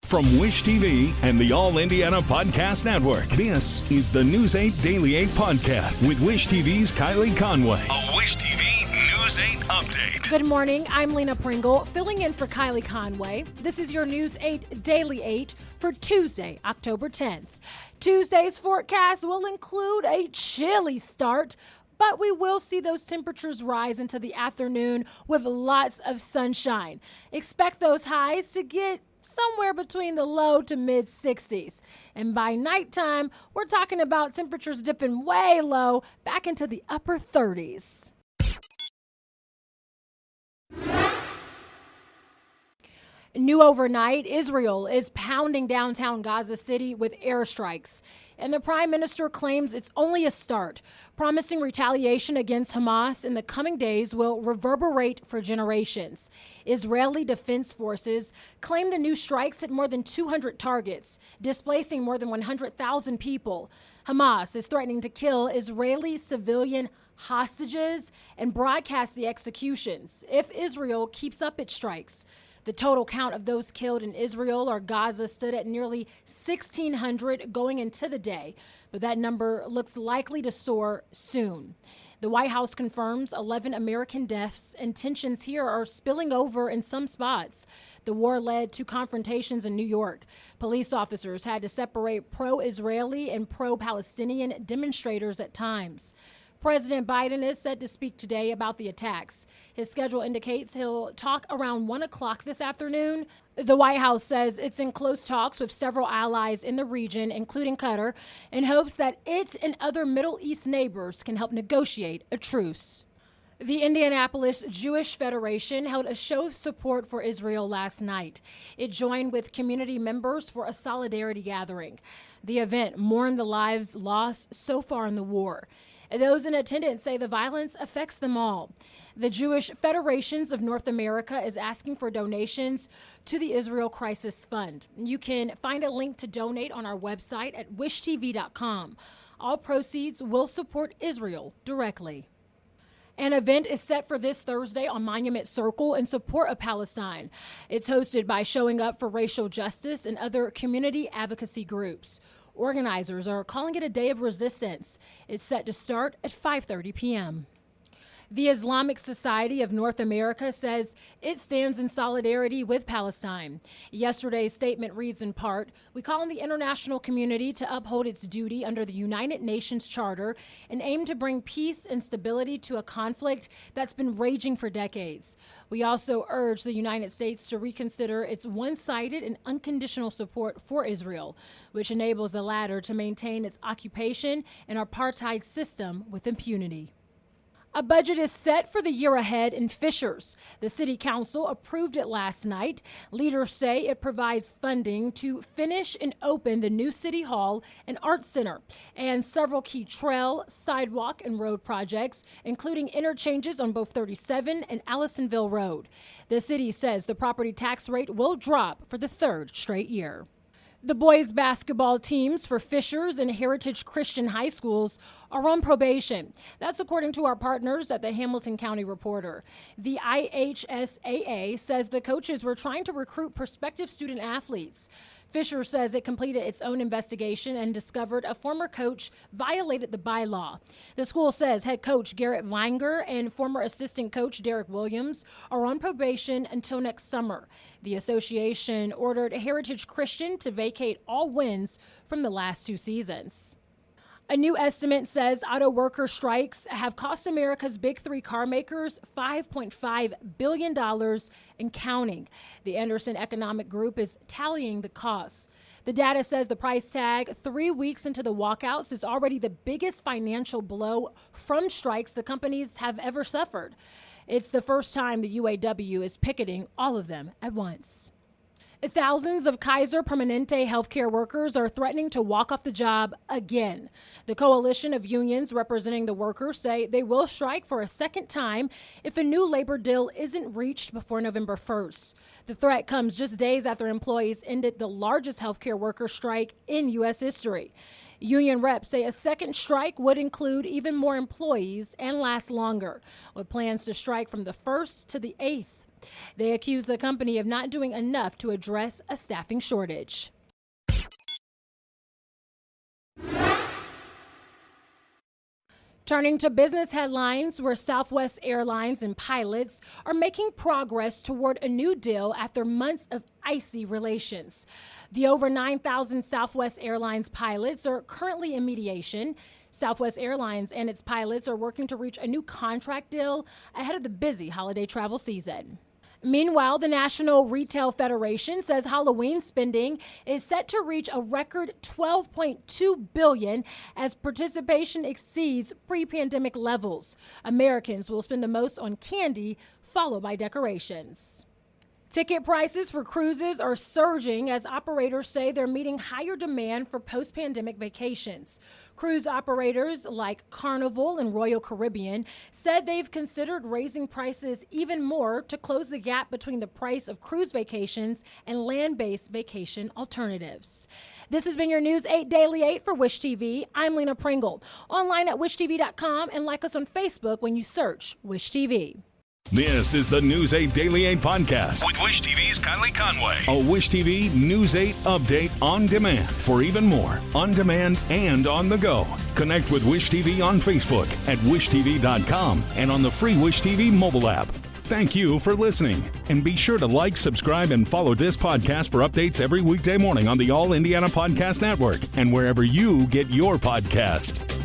From Wish TV and the All Indiana Podcast Network, this is the News 8 Daily 8 Podcast with Wish TV's Kylie Conway. A Wish TV News 8 update. Good morning. I'm Lena Pringle, filling in for Kylie Conway. This is your News 8 Daily 8 for Tuesday, October 10th. Tuesday's forecast will include a chilly start, but we will see those temperatures rise into the afternoon with lots of sunshine. Expect those highs to get somewhere between the low to mid 60s. And by nighttime, we're talking about temperatures dipping way low back into the upper 30s. New overnight, Israel is pounding downtown Gaza City with airstrikes, and the prime minister claims it's only a start, promising retaliation against Hamas in the coming days will reverberate for generations. Israeli defense forces claim the new strikes hit more than 200 targets, displacing more than 100,000 people. Hamas is threatening to kill Israeli civilian hostages and broadcast the executions if Israel keeps up its strikes. The total count of those killed in Israel or Gaza stood at nearly 1,600 going into the day, but that number looks likely to soar soon. The White House confirms 11 American deaths, and tensions here are spilling over in some spots. The war led to confrontations in New York. Police officers had to separate pro-Israeli and pro-Palestinian demonstrators at times. President Biden is set to speak today about the attacks. His schedule indicates he'll talk around 1 o'clock this afternoon. The White House says it's in close talks with several allies in the region, including Qatar, in hopes that it and other Middle East neighbors can help negotiate a truce. The Indianapolis Jewish Federation held a show of support for Israel last night. It joined with community members for a solidarity gathering. The event mourned the lives lost so far in the war. Those in attendance say the violence affects them all. The Jewish Federations of North America is asking for donations to the Israel Crisis Fund. You can find a link to donate on our website at wishtv.com. All proceeds will support Israel directly. An event is set for this Thursday on Monument Circle in support of Palestine. It's hosted by Showing Up for Racial Justice and other community advocacy groups. Organizers are calling it a day of resistance. It's set to start at 5:30 p.m. The Islamic Society of North America says it stands in solidarity with Palestine. Yesterday's statement reads in part, "We call on the international community to uphold its duty under the United Nations Charter and aim to bring peace and stability to a conflict that's been raging for decades. We also urge the United States to reconsider its one-sided and unconditional support for Israel, which enables the latter to maintain its occupation and apartheid system with impunity." A budget is set for the year ahead in Fishers. The city council approved it last night. Leaders say it provides funding to finish and open the new city hall and arts center and several key trail, sidewalk, and road projects, including interchanges on both 37 and Allisonville Road. The city says the property tax rate will drop for the third straight year. The boys' basketball teams for Fishers and Heritage Christian High Schools are on probation. That's according to our partners at the Hamilton County Reporter. The IHSAA says the coaches were trying to recruit prospective student athletes. Fisher says it completed its own investigation and discovered a former coach violated the bylaw. The school says head coach Garrett Weinger and former assistant coach Derek Williams are on probation until next summer. The association ordered Heritage Christian to vacate all wins from the last two seasons. A new estimate says auto worker strikes have cost America's big three car makers $5.5 billion and counting. The Anderson Economic Group is tallying the costs. The data says the price tag 3 weeks into the walkouts is already the biggest financial blow from strikes the companies have ever suffered. It's the first time the UAW is picketing all of them at once. Thousands of Kaiser Permanente healthcare workers are threatening to walk off the job again. The coalition of unions representing the workers say they will strike for a second time if a new labor deal isn't reached before November 1st. The threat comes just days after employees ended the largest healthcare worker strike in U.S. history. Union reps say a second strike would include even more employees and last longer, with plans to strike from the 1st to the 8th They accuse the company of not doing enough to address a staffing shortage. Turning to business headlines, where Southwest Airlines and pilots are making progress toward a new deal after months of icy relations. The over 9,000 Southwest Airlines pilots are currently in mediation. Southwest Airlines and its pilots are working to reach a new contract deal ahead of the busy holiday travel season. Meanwhile, the National Retail Federation says Halloween spending is set to reach a record $12.2 billion as participation exceeds pre-pandemic levels. Americans will spend the most on candy, followed by decorations. Ticket prices for cruises are surging as operators say they're meeting higher demand for post-pandemic vacations. Cruise operators like Carnival and Royal Caribbean said they've considered raising prices even more to close the gap between the price of cruise vacations and land-based vacation alternatives. This has been your News 8 Daily 8 for Wish TV. I'm Lena Pringle. Online at wishtv.com and like us on Facebook when you search Wish TV. This is the News 8 Daily 8 podcast with Wish TV's Kylie Conway. A Wish TV News 8 update on demand for even more on demand and on the go. Connect with Wish TV on Facebook at wishtv.com and on the free Wish TV mobile app. Thank you for listening. And be sure to like, subscribe, and follow this podcast for updates every weekday morning on the All Indiana Podcast Network and wherever you get your podcast.